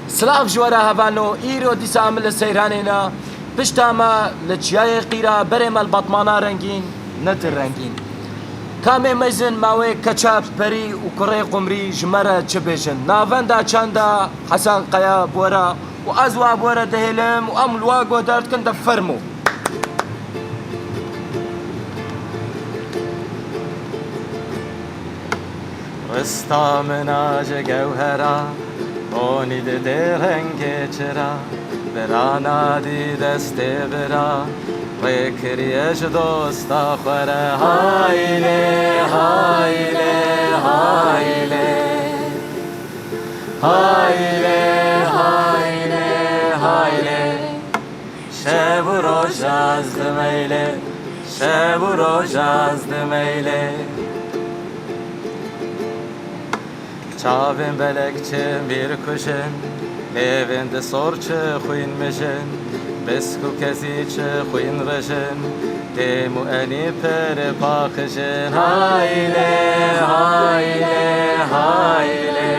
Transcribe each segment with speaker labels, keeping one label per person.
Speaker 1: سلاف جوارا هفانو ایرو دیسا عمل سیرانینا پشتاما لچیای قیرا بریم البطمانا رنگین نتر رنگین کامی میزن ماوی کچاپ پری و کره قمری جمره چه بیشن ناوندا چاندا حسن قیا بورا و ازوا بورا دهلم و ام الواقو دارت كنت فرمو
Speaker 2: رستا مناج جوهرا اونی ده رنگ چرا برانا دی دست برا وکریش دوست آخره هایله هایله هایله هایله هایله هایله شب و روز از دمیله شب و روز از دمیله Çavim belekçe bir kuşun evinde sorçe xuyun mişin besku keziçe xuyun rışın demu eni pere pakışın hayle hayle hayle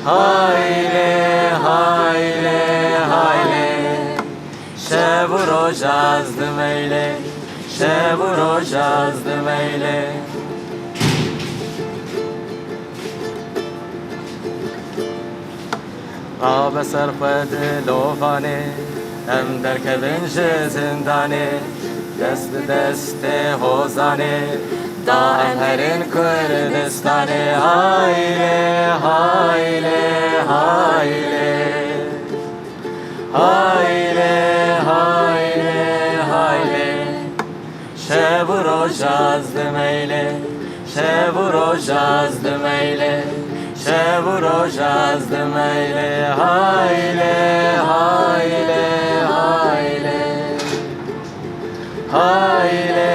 Speaker 2: hayle hayle hayle şevu rojazdım eyle şevu rojazdım eyle آب سر خود لوفانه ام در کبنج زندانه دست به دست حوزانه دائم هرین کردستانه هایله هایله هایله هایله هایله هایله شب و روز از دمیله شب و روز از دمیله شب و روز از دمیله هایله هایله هایله هایله